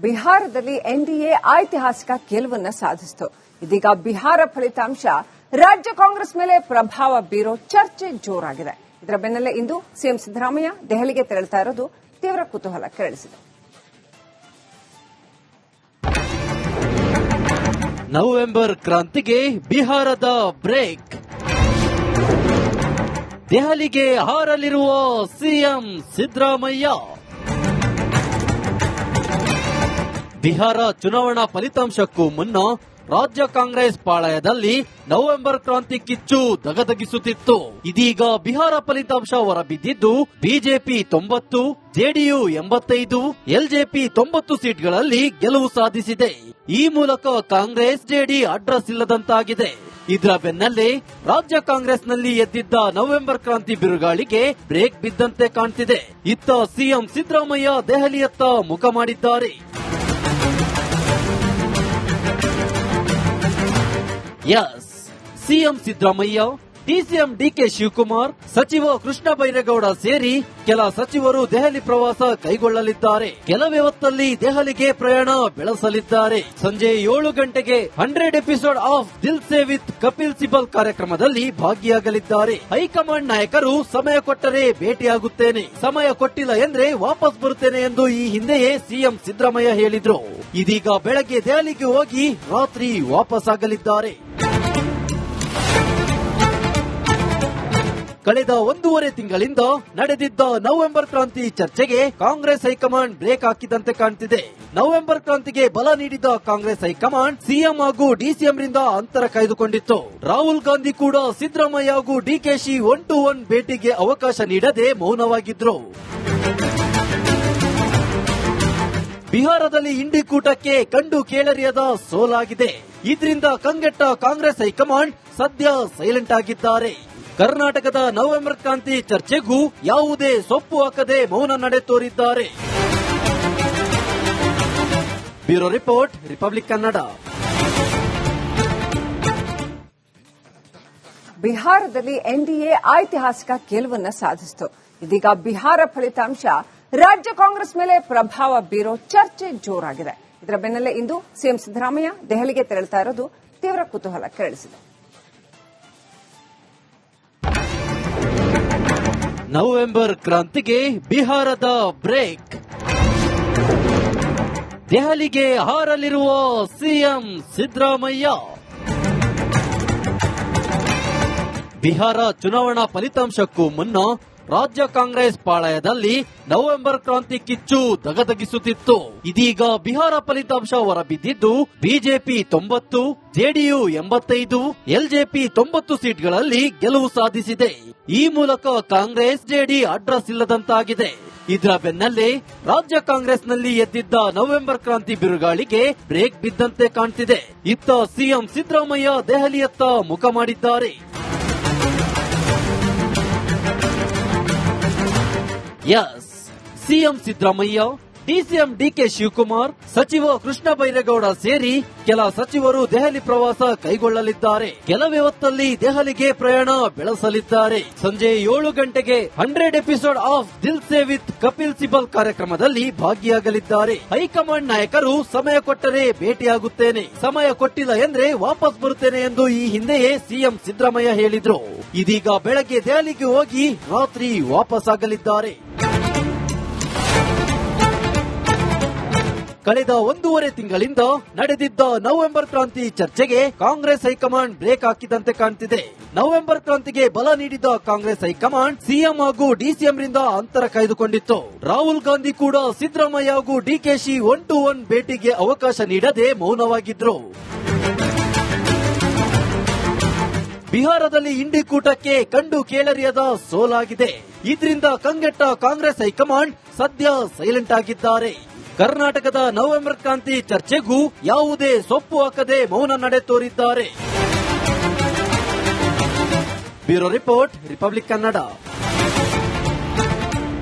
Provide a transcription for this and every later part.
ಬಿಹಾರದಲ್ಲಿ ಎನ್ಡಿಎ ಐತಿಹಾಸಿಕ ಗೆಲುವನ್ನು ಸಾಧಿಸಿತು. ಇದೀಗ ಬಿಹಾರ ಫಲಿತಾಂಶ ರಾಜ್ಯ ಕಾಂಗ್ರೆಸ್ ಮೇಲೆ ಪ್ರಭಾವ ಬೀರೋ ಚರ್ಚೆ ಜೋರಾಗಿದೆ. ಇದರ ಬೆನ್ನಲ್ಲೇ ಇಂದು ಸಿಎಂ ಸಿದ್ದರಾಮಯ್ಯ ದೆಹಲಿಗೆ ತೆರಳುತ್ತಾ ಇರೋದು ತೀವ್ರ ಕುತೂಹಲ ಕೆರಳಿಸಿದೆ. ನವೆಂಬರ್ ಕ್ರಾಂತಿಗೆ ಬಿಹಾರದ ಬ್ರೇಕ್. ದೆಹಲಿಗೆ ಹಾರಲಿರುವ ಸಿಎಂ ಸಿದ್ದರಾಮಯ್ಯ. ಬಿಹಾರ ಚುನಾವಣಾ ಫಲಿತಾಂಶಕ್ಕೂ ಮುನ್ನ ರಾಜ್ಯ ಕಾಂಗ್ರೆಸ್ ಪಾಳಯದಲ್ಲಿ ನವೆಂಬರ್ ಕ್ರಾಂತಿ ಕಿಚ್ಚು ದಗದಗಿಸುತ್ತಿತ್ತು. ಇದೀಗ ಬಿಹಾರ ಫಲಿತಾಂಶ ಹೊರಬಿದ್ದಿದ್ದು ಬಿಜೆಪಿ 90, ಜೆಡಿಯು 85, ಎಲ್ಜೆಪಿ 90 ಸೀಟ್ಗಳಲ್ಲಿ ಗೆಲುವು ಸಾಧಿಸಿದೆ. ಈ ಮೂಲಕ ಕಾಂಗ್ರೆಸ್ ಜೆಡಿ ಅಡ್ರೆಸ್ ಇಲ್ಲದಂತಾಗಿದೆ. ಇದರ ಬೆನ್ನಲ್ಲೇ ರಾಜ್ಯ ಕಾಂಗ್ರೆಸ್ನಲ್ಲಿ ಎದ್ದಿದ್ದ ನವೆಂಬರ್ ಕ್ರಾಂತಿ ಬಿರುಗಾಳಿಗೆ ಬ್ರೇಕ್ ಬಿದ್ದಂತೆ ಕಾಣ್ತಿದೆ. ಇತ್ತ ಸಿಎಂ ಸಿದ್ದರಾಮಯ್ಯ ದೆಹಲಿಯತ್ತ ಮುಖ ಮಾಡಿದ್ದಾರೆ. Yes, CM Siddaramaiah, DCM D K Shivakumar, ಸಚಿವ ಕೃಷ್ಣ ಬೈರೇಗೌಡ ಸೇರಿ ಕೆಲ ಸಚಿವರು ದೆಹಲಿ ಪ್ರವಾಸ ಕೈಗೊಳ್ಳಲಿದ್ದಾರೆ. ಕೆಲವೇ ಹೊತ್ತಲ್ಲಿ ದೆಹಲಿಗೆ ಪ್ರಯಾಣ ಬೆಳೆಸಲಿದ್ದಾರೆ. ಸಂಜೆ 7 ಗಂಟೆಗೆ 100 episode of Dil Se with Kapil Sibal ಕಾರ್ಯಕ್ರಮದಲ್ಲಿ ಭಾಗಿಯಾಗಲಿದ್ದಾರೆ. ಹೈಕಮಾಂಡ್ ನಾಯಕರು ಸಮಯ ಕೊಟ್ಟರೆ ಭೇಟಿಯಾಗುತ್ತೇನೆ, ಸಮಯ ಕೊಟ್ಟಿಲ್ಲ ಎಂದ್ರೆ ವಾಪಸ್ ಬರುತ್ತೇನೆ ಎಂದು ಈ ಹಿಂದೆಯೇ ಸಿಎಂ ಸಿದ್ದರಾಮಯ್ಯ ಹೇಳಿದ್ರು. ಇದೀಗ ಬೆಳಗ್ಗೆ ದೆಹಲಿಗೆ ಹೋಗಿ ರಾತ್ರಿ ವಾಪಸ್ ಆಗಲಿದ್ದಾರೆ. ಕಳೆದ 1.5 ತಿಂಗಳಿಂದ ನಡೆದಿದ್ದ ನವೆಂಬರ್ ಕ್ರಾಂತಿ ಚರ್ಚೆಗೆ ಕಾಂಗ್ರೆಸ್ ಹೈಕಮಾಂಡ್ ಬ್ರೇಕ್ ಹಾಕಿದಂತೆ ಕಾಣ್ತಿದೆ. ನವೆಂಬರ್ ಕ್ರಾಂತಿಗೆ ಬಲ ನೀಡಿದ ಕಾಂಗ್ರೆಸ್ ಹೈಕಮಾಂಡ್ ಸಿಎಂ ಹಾಗೂ ಡಿಸಿಎಂ ರಿಂದ ಅಂತರ ಕಾಯ್ದುಕೊಂಡಿತ್ತು. ರಾಹುಲ್ ಗಾಂಧಿ ಕೂಡ ಸಿದ್ದರಾಮಯ್ಯ ಹಾಗೂ ಡಿಕೆಶಿ 1-to-1 ಭೇಟಿಗೆ ಅವಕಾಶ ನೀಡದೆ ಮೌನವಾಗಿದ್ರು. ಬಿಹಾರದಲ್ಲಿ ಇಂಡಿಕೂಟಕ್ಕೆ ಕಂಡು ಕೇಳರಿಯದ ಸೋಲಾಗಿದೆ. ಇದರಿಂದ ಕಂಗೆಟ್ಟ ಕಾಂಗ್ರೆಸ್ ಹೈಕಮಾಂಡ್ ಸದ್ಯ ಸೈಲೆಂಟ್ ಆಗಿದ್ದಾರೆ. ಕರ್ನಾಟಕದ ನವೆಂಬರ್ ಕ್ರಾಂತಿ ಚರ್ಚೆಗೂ ಯಾವುದೇ ಸೊಪ್ಪು ಹಾಕದೆ ಮೌನ ನಡೆ ತೋರಿದ್ದಾರೆ. Bureau report, republic Kannada. ಬಿಹಾರದಲ್ಲಿ ಎನ್ಡಿಎ ಐತಿಹಾಸಿಕ ಗೆಲುವನ್ನು ಸಾಧಿಸಿತು. ಇದೀಗ ಬಿಹಾರ ಫಲಿತಾಂಶ ರಾಜ್ಯ ಕಾಂಗ್ರೆಸ್ ಮೇಲೆ ಪ್ರಭಾವ ಬೀರೋ ಚರ್ಚೆ ಜೋರಾಗಿದೆ. ಇದರ ಬೆನ್ನಲ್ಲೇ ಇಂದು ಸಿಎಂ ಸಿದ್ದರಾಮಯ್ಯ ದೆಹಲಿಗೆ ತೆರಳುತ್ತಾ ಇರೋದು ತೀವ್ರ ಕುತೂಹಲ ಕೆರಳಿಸಿದೆ. ನವೆಂಬರ್ ಕ್ರಾಂತಿಗೆ ಬಿಹಾರದ ಬ್ರೇಕ್. ದೆಹಲಿಗೆ ಹಾರಲಿರುವ ಸಿಎಂ ಸಿದ್ದರಾಮಯ್ಯ. ಬಿಹಾರ ಚುನಾವಣಾ ಫಲಿತಾಂಶಕ್ಕೂ ಮುನ್ನ ರಾಜ್ಯ ಕಾಂಗ್ರೆಸ್ ಪಾಳಯದಲ್ಲಿ ನವೆಂಬರ್ ಕ್ರಾಂತಿ ಕಿಚ್ಚು ದಗದಗಿಸುತ್ತಿತ್ತು. ಇದೀಗ ಬಿಹಾರ ಫಲಿತಾಂಶ ಹೊರಬಿದ್ದಿದ್ದು ಬಿಜೆಪಿ 90, ಜೆಡಿಯು 85, ಎಲ್ಜೆಪಿ 90 ಸೀಟ್ಗಳಲ್ಲಿ ಗೆಲುವು ಸಾಧಿಸಿದೆ. ಈ ಮೂಲಕ ಕಾಂಗ್ರೆಸ್ ಜೆಡಿ ಅಡ್ರೆಸ್ ಇಲ್ಲದಂತಾಗಿದೆ. ಇದರ ಬೆನ್ನಲ್ಲೇ ರಾಜ್ಯ ಕಾಂಗ್ರೆಸ್ನಲ್ಲಿ ಎದ್ದಿದ್ದ ನವೆಂಬರ್ ಕ್ರಾಂತಿ ಬಿರುಗಾಳಿಗೆ ಬ್ರೇಕ್ ಬಿದ್ದಂತೆ ಕಾಣ್ತಿದೆ. ಇತ್ತ ಸಿಎಂ ಸಿದ್ದರಾಮಯ್ಯ ದೆಹಲಿಯತ್ತ ಮುಖ ಮಾಡಿದ್ದಾರೆ. Yes, CM Siddaramaiah, DCM D K Shivakumar, ಸಚಿವ ಕೃಷ್ಣ ಬೈರೇಗೌಡ ಸೇರಿ ಕೆಲ ಸಚಿವರು ದೆಹಲಿ ಪ್ರವಾಸ ಕೈಗೊಳ್ಳಲಿದ್ದಾರೆ. ಕೆಲವೇ ಹೊತ್ತಲ್ಲಿ ದೆಹಲಿಗೆ ಪ್ರಯಾಣ ಬೆಳೆಸಲಿದ್ದಾರೆ. ಸಂಜೆ 7 ಗಂಟೆಗೆ 100 episode of Dil Se with Kapil Sibal ಕಾರ್ಯಕ್ರಮದಲ್ಲಿ ಭಾಗಿಯಾಗಲಿದ್ದಾರೆ. ಹೈಕಮಾಂಡ್ ನಾಯಕರು ಸಮಯ ಕೊಟ್ಟರೆ ಭೇಟಿಯಾಗುತ್ತೇನೆ, ಸಮಯ ಕೊಟ್ಟಿಲ್ಲ ಎಂದ್ರೆ ವಾಪಸ್ ಬರುತ್ತೇನೆ ಎಂದು ಈ ಹಿಂದೆಯೇ ಸಿಎಂ ಸಿದ್ದರಾಮಯ್ಯ ಹೇಳಿದ್ರು. ಇದೀಗ ಬೆಳಗ್ಗೆ ದೆಹಲಿಗೆ ಹೋಗಿ ರಾತ್ರಿ ವಾಪಸ್ ಆಗಲಿದ್ದಾರೆ. ಕಳೆದ 1.5 ತಿಂಗಳಿಂದ ನಡೆದಿದ್ದ ನವೆಂಬರ್ ಕ್ರಾಂತಿ ಚರ್ಚೆಗೆ ಕಾಂಗ್ರೆಸ್ ಹೈಕಮಾಂಡ್ ಬ್ರೇಕ್ ಹಾಕಿದಂತೆ ಕಾಣ್ತಿದೆ. ನವೆಂಬರ್ ಕ್ರಾಂತಿಗೆ ಬಲ ನೀಡಿದ ಕಾಂಗ್ರೆಸ್ ಹೈಕಮಾಂಡ್ ಸಿಎಂ ಹಾಗೂ ಡಿಸಿಎಂ ರಿಂದ ಅಂತರ ಕಾಯ್ದುಕೊಂಡಿತ್ತು. ರಾಹುಲ್ ಗಾಂಧಿ ಕೂಡ ಸಿದ್ದರಾಮಯ್ಯ ಹಾಗೂ ಡಿಕೆಶಿ 1-to-1 ಭೇಟಿಗೆ ಅವಕಾಶ ನೀಡದೆ ಮೌನವಾಗಿದ್ರು. ಬಿಹಾರದಲ್ಲಿ ಇಂಡಿಕೂಟಕ್ಕೆ ಕಂಡು ಕೇಳರಿಯದ ಸೋಲಾಗಿದೆ. ಇದರಿಂದ ಕಂಗೆಟ್ಟ ಕಾಂಗ್ರೆಸ್ ಹೈಕಮಾಂಡ್ ಸದ್ಯ ಸೈಲೆಂಟ್ ಆಗಿದ್ದಾರೆ. ಕರ್ನಾಟಕದ ನವೆಂಬರ್ ಕ್ರಾಂತಿ ಚರ್ಚೆಗೂ ಯಾವುದೇ ಸೊಪ್ಪು ಹಾಕದೆ ಮೌನ ನಡೆ ತೋರಿದ್ದಾರೆ. Bureau report, republic Kannada.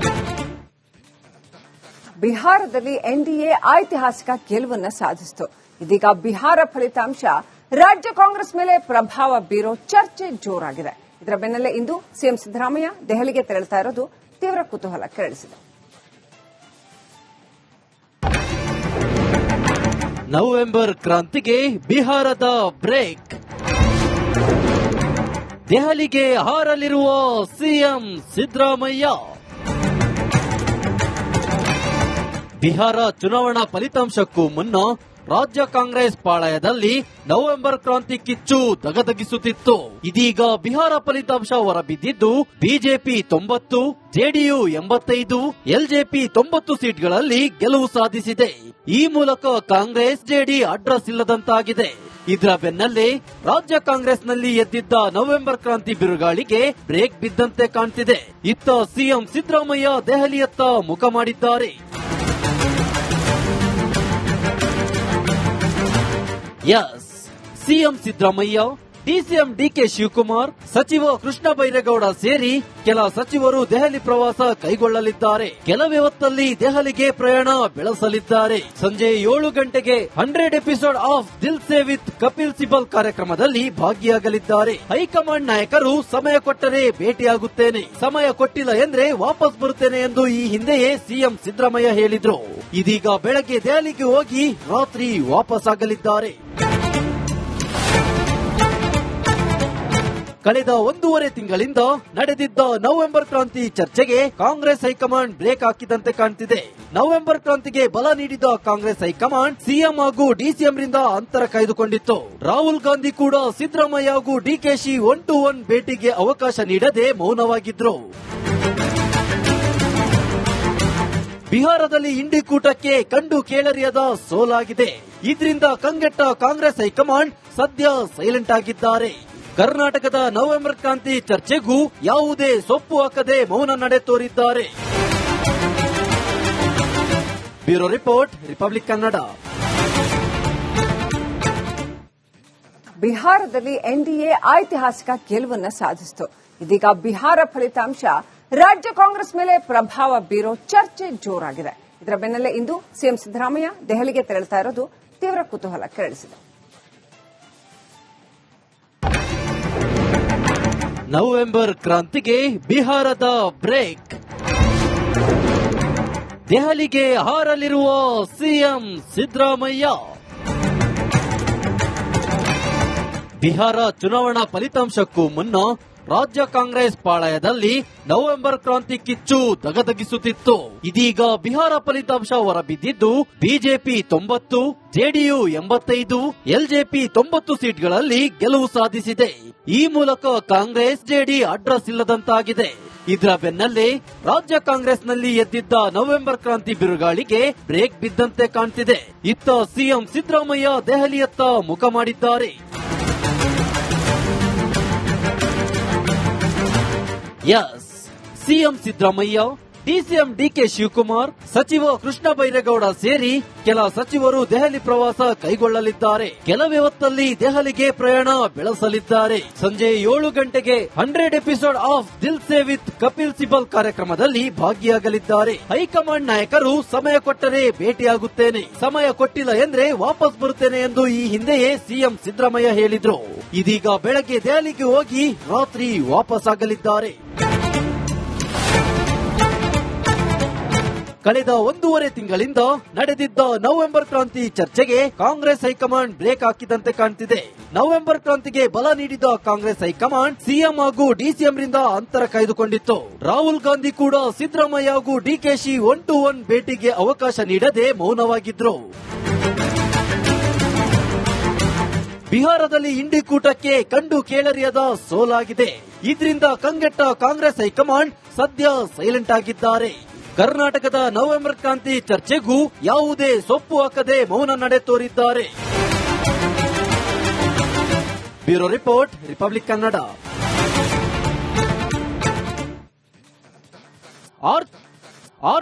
ಬಿಹಾರದಲ್ಲಿ ಎನ್ಡಿಎ ಐತಿಹಾಸಿಕ ಗೆಲುವನ್ನು ಸಾಧಿಸಿತು. ಇದೀಗ ಬಿಹಾರ ಫಲಿತಾಂಶ ರಾಜ್ಯ ಕಾಂಗ್ರೆಸ್ ಮೇಲೆ ಪ್ರಭಾವ ಬೀರೋ ಚರ್ಚೆ ಜೋರಾಗಿದೆ. ಇದರ ಬೆನ್ನಲ್ಲೇ ಇಂದು ಸಿಎಂ ಸಿದ್ದರಾಮಯ್ಯ ದೆಹಲಿಗೆ ತೆರಳುತ್ತಾ ಇರೋದು ತೀವ್ರ ಕುತೂಹಲ ಕೆರಳಿಸಿದೆ. ನವೆಂಬರ್ ಕ್ರಾಂತಿಗೆ ಬಿಹಾರದ ಬ್ರೇಕ್. ದೆಹಲಿಗೆ ಹಾರಲಿರುವ ಸಿಎಂ ಸಿದ್ದರಾಮಯ್ಯ. ಬಿಹಾರ ಚುನಾವಣಾ ಫಲಿತಾಂಶಕ್ಕೂ ಮುನ್ನ ರಾಜ್ಯ ಕಾಂಗ್ರೆಸ್ ಪಾಳಯದಲ್ಲಿ ನವೆಂಬರ್ ಕ್ರಾಂತಿ ಕಿಚ್ಚು ದಗದಗಿಸುತ್ತಿತ್ತು. ಇದೀಗ ಬಿಹಾರ ಫಲಿತಾಂಶ ಹೊರಬಿದ್ದಿದ್ದು ಬಿಜೆಪಿ 90, ಜೆಡಿಯು 85, ಎಲ್ಜೆಪಿ 90 ಸೀಟ್ಗಳಲ್ಲಿ ಗೆಲುವು ಸಾಧಿಸಿದೆ. ಈ ಮೂಲಕ ಕಾಂಗ್ರೆಸ್ ಜೆಡಿ ಅಡ್ರೆಸ್ ಇಲ್ಲದಂತಾಗಿದೆ. ಇದರ ಬೆನ್ನಲ್ಲೇ ರಾಜ್ಯ ಕಾಂಗ್ರೆಸ್ನಲ್ಲಿ ಎದ್ದಿದ್ದ ನವೆಂಬರ್ ಕ್ರಾಂತಿ ಬಿರುಗಾಳಿಗೆ ಬ್ರೇಕ್ ಬಿದ್ದಂತೆ ಕಾಣ್ತಿದೆ. ಇತ್ತ ಸಿಎಂ ಸಿದ್ದರಾಮಯ್ಯ ದೆಹಲಿಯತ್ತ ಮುಖ ಮಾಡಿದ್ದಾರೆ. Yes, CM Siddaramaiah, DCM D K Shivakumar, ಸಚಿವ ಕೃಷ್ಣ ಬೈರೇಗೌಡ ಸೇರಿ ಕೆಲ ಸಚಿವರು ದೆಹಲಿ ಪ್ರವಾಸ ಕೈಗೊಳ್ಳಲಿದ್ದಾರೆ. ಕೆಲವೇ ಹೊತ್ತಲ್ಲಿ ದೆಹಲಿಗೆ ಪ್ರಯಾಣ ಬೆಳೆಸಲಿದ್ದಾರೆ. ಸಂಜೆ 7 ಗಂಟೆಗೆ 100 episode of Dil Se with Kapil Sibal ಕಾರ್ಯಕ್ರಮದಲ್ಲಿ ಭಾಗಿಯಾಗಲಿದ್ದಾರೆ. ಹೈಕಮಾಂಡ್ ನಾಯಕರು ಸಮಯ ಕೊಟ್ಟರೆ ಭೇಟಿಯಾಗುತ್ತೇನೆ, ಸಮಯ ಕೊಟ್ಟಿಲ್ಲ ಎಂದ್ರೆ ವಾಪಸ್ ಬರುತ್ತೇನೆ ಎಂದು ಈ ಹಿಂದೆಯೇ ಸಿಎಂ ಸಿದ್ದರಾಮಯ್ಯ ಹೇಳಿದ್ರು. ಇದೀಗ ಬೆಳಗ್ಗೆ ದೆಹಲಿಗೆ ಹೋಗಿ ರಾತ್ರಿ ವಾಪಸ್ ಆಗಲಿದ್ದಾರೆ. ಕಳೆದ 1.5 ತಿಂಗಳಿಂದ ನಡೆದಿದ್ದ ನವೆಂಬರ್ ಕ್ರಾಂತಿ ಚರ್ಚೆಗೆ ಕಾಂಗ್ರೆಸ್ ಹೈಕಮಾಂಡ್ ಬ್ರೇಕ್ ಹಾಕಿದಂತೆ ಕಾಣ್ತಿದೆ. ನವೆಂಬರ್ ಕ್ರಾಂತಿಗೆ ಬಲ ನೀಡಿದ ಕಾಂಗ್ರೆಸ್ ಹೈಕಮಾಂಡ್ ಸಿಎಂ ಹಾಗೂ ಡಿಸಿಎಂ ರಿಂದ ಅಂತರ ಕಾಯ್ದುಕೊಂಡಿತ್ತು. ರಾಹುಲ್ ಗಾಂಧಿ ಕೂಡ ಸಿದ್ದರಾಮಯ್ಯ ಹಾಗೂ ಡಿಕೆಶಿ 1-to-1 ಭೇಟಿಗೆ ಅವಕಾಶ ನೀಡದೆ ಮೌನವಾಗಿದ್ರು. ಬಿಹಾರದಲ್ಲಿ ಇಂಡಿಕೂಟಕ್ಕೆ ಕಂಡು ಕೇಳರಿಯದ ಸೋಲಾಗಿದೆ. ಇದರಿಂದ ಕಂಗೆಟ್ಟ ಕಾಂಗ್ರೆಸ್ ಹೈಕಮಾಂಡ್ ಸದ್ಯ ಸೈಲೆಂಟ್ ಆಗಿದ್ದಾರೆ. ಕರ್ನಾಟಕದ ನವೆಂಬರ್ ಕ್ರಾಂತಿ ಚರ್ಚೆಗೂ ಯಾವುದೇ ಸೊಪ್ಪು ಹಾಕದೆ ಮೌನ ನಡೆ ತೋರಿದ್ದಾರೆ. Bureau report, republic Kannada. ಬಿಹಾರದಲ್ಲಿ ಎನ್ಡಿಎ ಐತಿಹಾಸಿಕ ಗೆಲುವನ್ನು ಸಾಧಿಸಿತು. ಇದೀಗ ಬಿಹಾರ ಫಲಿತಾಂಶ ರಾಜ್ಯ ಕಾಂಗ್ರೆಸ್ ಮೇಲೆ ಪ್ರಭಾವ ಬೀರೋ ಚರ್ಚೆ ಜೋರಾಗಿದೆ. ಇದರ ಬೆನ್ನಲ್ಲೇ ಇಂದು ಸಿಎಂ ಸಿದ್ದರಾಮಯ್ಯ ದೆಹಲಿಗೆ ತೆರಳುತ್ತಾ ಇರೋದು ತೀವ್ರ ಕುತೂಹಲ ಕೆರಳಿಸಿದೆ. ನವೆಂಬರ್ ಕ್ರಾಂತಿಗೆ ಬಿಹಾರದ ಬ್ರೇಕ್. ದೆಹಲಿಗೆ ಹಾರಲಿರುವ ಸಿಎಂ ಸಿದ್ದರಾಮಯ್ಯ. ಬಿಹಾರ ಚುನಾವಣಾ ಫಲಿತಾಂಶಕ್ಕೂ ಮುನ್ನ ರಾಜ್ಯ ಕಾಂಗ್ರೆಸ್ ಪಾಳಯದಲ್ಲಿ ನವೆಂಬರ್ ಕ್ರಾಂತಿ ಕಿಚ್ಚು ದಗದಗಿಸುತ್ತಿತ್ತು. ಇದೀಗ ಬಿಹಾರ ಫಲಿತಾಂಶ ಹೊರಬಿದ್ದಿದ್ದು ಬಿಜೆಪಿ 90, ಜೆಡಿಯು 85, ಎಲ್ಜೆಪಿ 90 ಸೀಟ್ಗಳಲ್ಲಿ ಗೆಲುವು ಸಾಧಿಸಿದೆ. ಈ ಮೂಲಕ ಕಾಂಗ್ರೆಸ್ ಜೆಡಿ ಅಡ್ರೆಸ್ ಇಲ್ಲದಂತಾಗಿದೆ. ಇದರ ಬೆನ್ನಲ್ಲೇ ರಾಜ್ಯ ಕಾಂಗ್ರೆಸ್ನಲ್ಲಿ ಎದ್ದಿದ್ದ ನವೆಂಬರ್ ಕ್ರಾಂತಿ ಬಿರುಗಾಳಿಗೆ ಬ್ರೇಕ್ ಬಿದ್ದಂತೆ ಕಾಣ್ತಿದೆ. ಇತ್ತ ಸಿಎಂ ಸಿದ್ದರಾಮಯ್ಯ ದೆಹಲಿಯತ್ತ ಮುಖ ಮಾಡಿದ್ದಾರೆ. Yes, CM Siddaramaiah, DCM D K Shivakumar, ಸಚಿವ ಕೃಷ್ಣ ಬೈರೇಗೌಡ ಸೇರಿ ಕೆಲ ಸಚಿವರು ದೆಹಲಿ ಪ್ರವಾಸ ಕೈಗೊಳ್ಳಲಿದ್ದಾರೆ. ಕೆಲವೇ ಹೊತ್ತಲ್ಲಿ ದೆಹಲಿಗೆ ಪ್ರಯಾಣ ಬೆಳೆಸಲಿದ್ದಾರೆ. ಸಂಜೆ 7 ಗಂಟೆಗೆ 100 episode of Dil Se with Kapil Sibal ಕಾರ್ಯಕ್ರಮದಲ್ಲಿ ಭಾಗಿಯಾಗಲಿದ್ದಾರೆ. ಹೈಕಮಾಂಡ್ ನಾಯಕರು ಸಮಯ ಕೊಟ್ಟರೆ ಭೇಟಿಯಾಗುತ್ತೇನೆ, ಸಮಯ ಕೊಟ್ಟಿಲ್ಲ ಎಂದ್ರೆ ವಾಪಸ್ ಬರುತ್ತೇನೆ ಎಂದು ಈ ಹಿಂದೆಯೇ ಸಿಎಂ ಸಿದ್ದರಾಮಯ್ಯ ಹೇಳಿದ್ರು. ಇದೀಗ ಬೆಳಗ್ಗೆ ದೆಹಲಿಗೆ ಹೋಗಿ ರಾತ್ರಿ ವಾಪಸ್ ಆಗಲಿದ್ದಾರೆ. ಕಳೆದ 1.5 ತಿಂಗಳಿಂದ ನಡೆದಿದ್ದ ನವೆಂಬರ್ ಕ್ರಾಂತಿ ಚರ್ಚೆಗೆ ಕಾಂಗ್ರೆಸ್ ಹೈಕಮಾಂಡ್ ಬ್ರೇಕ್ ಹಾಕಿದಂತೆ ಕಾಣ್ತಿದೆ. ನವೆಂಬರ್ ಕ್ರಾಂತಿಗೆ ಬಲ ನೀಡಿದ ಕಾಂಗ್ರೆಸ್ ಹೈಕಮಾಂಡ್ ಸಿಎಂ ಹಾಗೂ ಡಿಸಿಎಂ ರಿಂದ ಅಂತರ ಕಾಯ್ದುಕೊಂಡಿತ್ತು. ರಾಹುಲ್ ಗಾಂಧಿ ಕೂಡ ಸಿದ್ದರಾಮಯ್ಯ ಹಾಗೂ ಡಿಕೆಶಿ 1-to-1 ಭೇಟಿಗೆ ಅವಕಾಶ ನೀಡದೆ ಮೌನವಾಗಿದ್ರು. ಬಿಹಾರದಲ್ಲಿ ಇಂಡಿಕೂಟಕ್ಕೆ ಕಂಡು ಕೇಳರಿಯದ ಸೋಲಾಗಿದೆ. ಇದರಿಂದ ಕಂಗೆಟ್ಟ ಕಾಂಗ್ರೆಸ್ ಹೈಕಮಾಂಡ್ ಸದ್ಯ ಸೈಲೆಂಟ್ ಆಗಿದ್ದಾರೆ. ಕರ್ನಾಟಕದ ನವೆಂಬರ್ ಕ್ರಾಂತಿ ಚರ್ಚೆಗೂ ಯಾವುದೇ ಸೊಪ್ಪು ಹಾಕದೆ ಮೌನ ನಡೆ ತೋರಿದ್ದಾರೆ. Bureau report, republic Kannada.